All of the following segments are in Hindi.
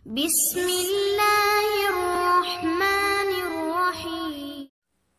बिस्मिल्लाहिर्रहमानिर्रहीम।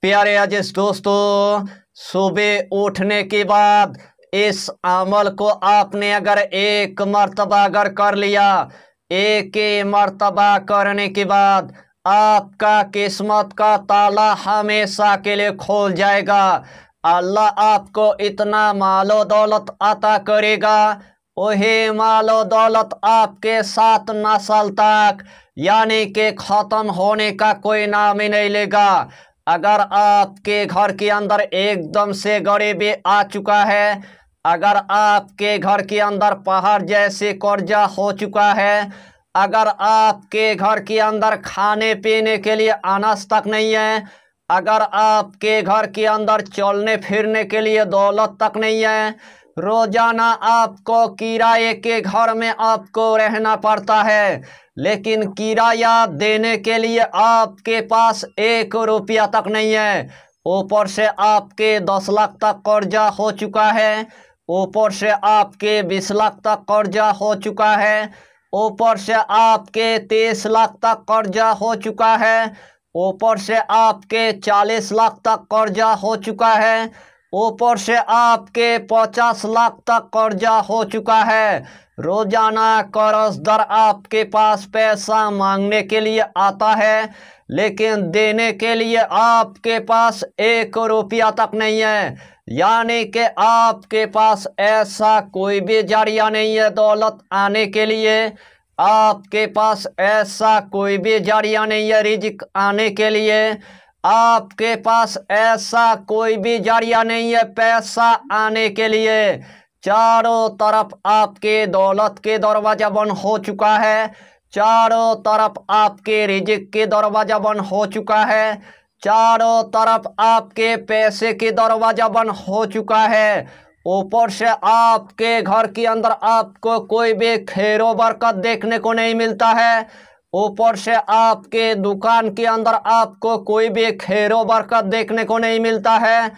प्यारे अजीज दोस्तों, सुबह उठने के बाद इस अमल को आपने अगर एक मर्तबा अगर कर लिया, एक ही मर्तबा करने के बाद आपका किस्मत का ताला हमेशा के लिए खोल जाएगा। अल्लाह आपको इतना मालो दौलत अता करेगा, वही मालो दौलत आपके 7 नस्ल तक यानी कि ख़त्म होने का कोई नाम ही नहीं लेगा। अगर आपके घर के अंदर एकदम से गरीबी आ चुका है, अगर आपके घर के अंदर पहाड़ जैसे कर्जा हो चुका है, अगर आपके घर के अंदर खाने पीने के लिए अनाज तक नहीं है, अगर आपके घर के अंदर चलने फिरने के लिए दौलत तक नहीं है, रोजाना आपको किराए के घर में आपको रहना पड़ता है, लेकिन किराया देने के लिए आपके पास 1 रुपया तक नहीं है, ऊपर से आपके 10 लाख तक कर्जा हो चुका है, ऊपर से आपके 20 लाख तक कर्जा हो चुका है, ऊपर से आपके 30 लाख तक कर्जा हो चुका है, ऊपर से आपके 40 लाख तक कर्जा हो चुका है, ऊपर से आपके 50 लाख तक कर्जा हो चुका है। रोजाना कर्जदार आपके पास पैसा मांगने के लिए आता है, लेकिन देने के लिए आपके पास 1 रुपया तक नहीं है, यानी कि आपके पास ऐसा कोई भी जरिया नहीं है दौलत आने के लिए, आपके पास ऐसा कोई भी जरिया नहीं है रिज़्क आने के लिए, आपके पास ऐसा कोई भी जरिया नहीं है पैसा आने के लिए। चारों तरफ आपके दौलत के दरवाजा बंद हो चुका है, चारों तरफ आपके रिज़्क के दरवाजा बंद हो चुका है, चारों तरफ आपके पैसे के दरवाजा बंद हो चुका है। ऊपर से आपके घर के अंदर आपको कोई भी खैरो बरकत देखने को नहीं मिलता है, ऊपर से आपके दुकान के अंदर आपको कोई भी खैरो बरकत देखने को नहीं मिलता है,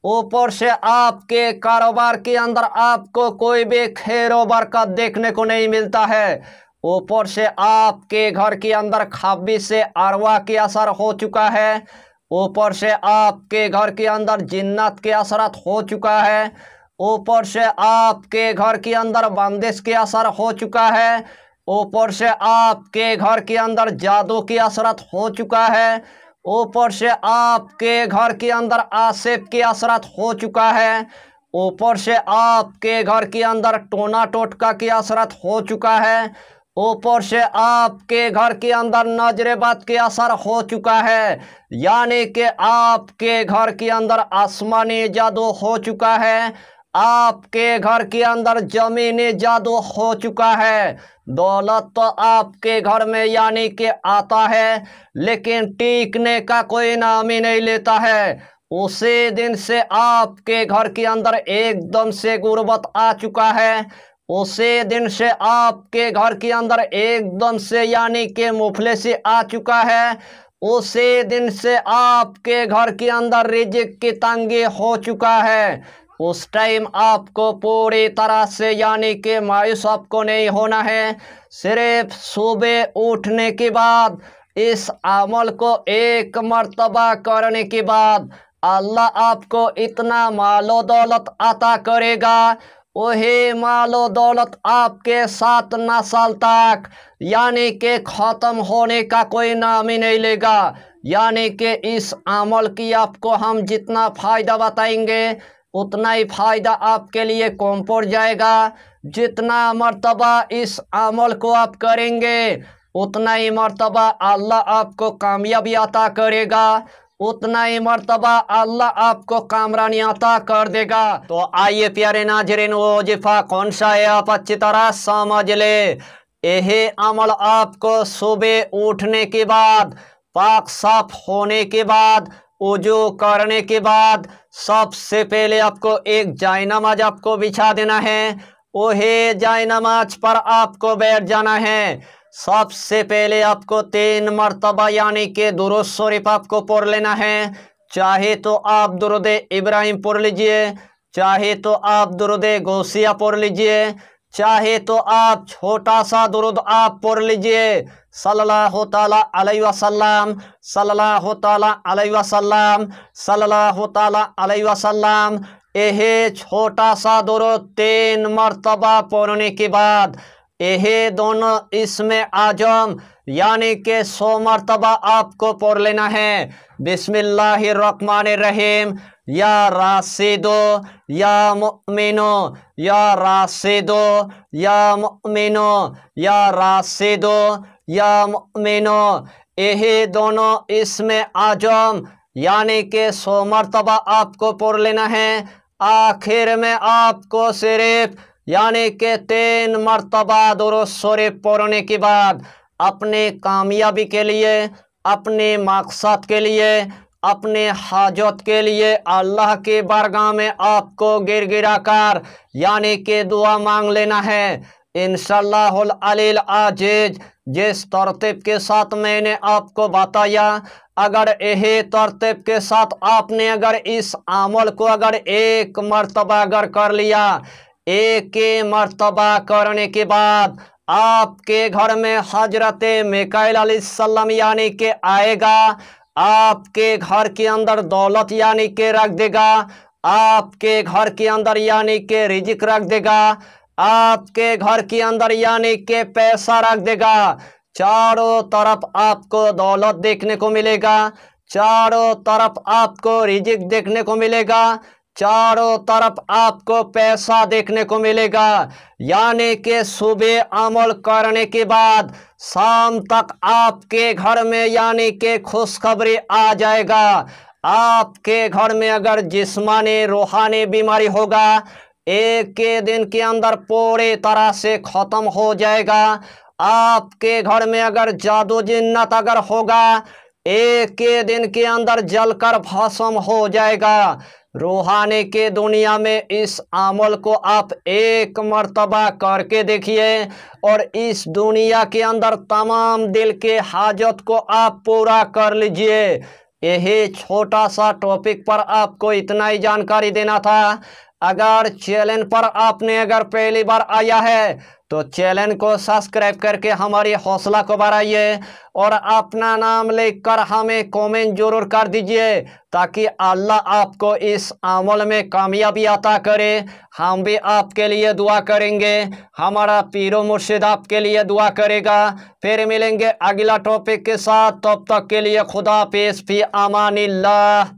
ऊपर से आपके कारोबार के अंदर आपको कोई भी खैरो बरकत देखने को नहीं मिलता है, ऊपर से आपके घर के अंदर खब्बी से अरवा के असर हो चुका है, ऊपर से आपके घर के अंदर जिन्नत के असरत हो चुका है, ऊपर से आपके घर के अंदर बंदिश के असर हो चुका है, ऊपर से आपके घर के अंदर जादू की असरत हो चुका है, ऊपर से आपके घर के अंदर आसिफ की असरत हो चुका है, ऊपर से आपके घर के अंदर टोना टोटका की असरत हो चुका है, ऊपर से आपके घर के अंदर नजरेबात के असर हो चुका है, यानी कि आपके घर के अंदर आसमानी जादू हो चुका है, आपके घर के अंदर जमीनी जादू हो चुका है। दौलत तो आपके घर में यानी कि आता है, लेकिन टिकने का कोई नाम ही नहीं लेता है। उसी दिन से आपके घर के अंदर एकदम से गुर्बत आ चुका है, उसी दिन से आपके घर के अंदर एकदम से यानी कि मुफलिसी आ चुका है, उसी दिन से आपके घर के अंदर रिज़्क की तंगी हो चुका है। उस टाइम आपको पूरी तरह से यानी कि मायूस आपको नहीं होना है। सिर्फ सुबह उठने के बाद इस अमल को एक मर्तबा करने के बाद अल्लाह आपको इतना मालो दौलत अता करेगा, वही मालो दौलत आपके 7 नस्ल तक यानी कि ख़त्म होने का कोई नाम ही नहीं लेगा। यानी कि इस अमल की आपको हम जितना फ़ायदा बताएंगे उतना ही फ़ायदा आपके लिए कम पड़ जाएगा। जितना मर्तबा इस अमल को आप करेंगे उतना ही मर्तबा अल्लाह आपको कामयाबी अता करेगा, उतना ही मर्तबा अल्लाह आपको कामरानी अता कर देगा। तो आइए प्यारे नाज़रीन, वो वजीफा कौन सा है आप अच्छी तरह समझ ले। यही अमल आपको सुबह उठने के बाद, पाक साफ होने के बाद, वजू करने के बाद सबसे पहले आपको एक जायनमाज आपको बिछा देना है, वही जायनमाज पर आपको बैठ जाना है। सबसे पहले आपको 3 मरतबा यानी कि दुरूद शरीफ आपको पढ़ लेना है। चाहे तो आप दुरूद इब्राहिम पढ़ लीजिए, चाहे तो आप दुरूद गौसिया पढ़ लीजिए, चाहे तो आप छोटा सा दुरूद आप पढ़ लीजिए, सल्लल्लाहु ताला अलैहि वसल्लम, सल्लल्लाहु ताला अलैहि वसल्लम, सल्लल्लाहु ताला अलैहि वसल्लम। यह छोटा सा दुरूद 3 मरतबा पढ़ने के बाद यह दोनों इसमें आजम यानी कि 100 मरतबा आपको पढ़ लेना है। बिस्मिल्लाहिर्रहमानिर्रहीम। या राशिदो या मुमिनो, या राशिदो या मुमिनो, या राशिदो या मुमिनो। यह दोनों इसमें आजम यानी कि 100 मरतबा आपको पढ़ लेना है। आखिर में आपको सिर्फ यानी कि 3 मरतबा दुरूद शरीफ पढ़ने के बाद अपने कामयाबी के लिए, अपने मकसद के लिए, अपने हाजत के लिए अल्लाह के बारगाह में आपको गिरा कर यानी कि दुआ मांग लेना है। इंशाअल्लाहुल अलील अजीज जिस तरतीब के साथ मैंने आपको बताया, अगर यही तरतीब के साथ आपने अगर इस अमल को अगर 1 मरतबा अगर कर लिया, 1 मरतबा करने के बाद आपके घर में हजरत मिकाईल अलैहिस्सलाम यानी कि आएगा, आपके घर के अंदर दौलत यानी कि रख देगा, आपके घर के अंदर यानी कि रिजिक रख देगा, आपके घर के अंदर यानी कि पैसा रख देगा। चारों तरफ आपको दौलत देखने को मिलेगा, चारों तरफ आपको रिजिक देखने को मिलेगा, चारों तरफ आपको पैसा देखने को मिलेगा। यानी कि सुबह अमल करने के बाद शाम तक आपके घर में यानी कि खुशखबरी आ जाएगा। आपके घर में अगर जिस्मानी रूहानी बीमारी होगा, 1 दिन के अंदर पूरी तरह से ख़त्म हो जाएगा। आपके घर में अगर जादू जिन्नत अगर होगा, 1 दिन के अंदर जलकर भस्म हो जाएगा। रूहानी के दुनिया में इस अमल को आप 1 मरतबा करके देखिए और इस दुनिया के अंदर तमाम दिल के हाजत को आप पूरा कर लीजिए। यही छोटा सा टॉपिक पर आपको इतना ही जानकारी देना था। अगर चैनल पर आपने अगर पहली बार आया है तो चैनल को सब्सक्राइब करके हमारी हौसला को बढ़ाइए और अपना नाम लिखकर हमें कमेंट जरूर कर दीजिए, ताकि अल्लाह आपको इस अमल में कामयाबी अता करे। हम भी आपके लिए दुआ करेंगे, हमारा पीरो मुर्शिद आपके लिए दुआ करेगा। फिर मिलेंगे अगला टॉपिक के साथ, तब तक के लिए खुदा हाफिज़, फी अमानिल्लाह।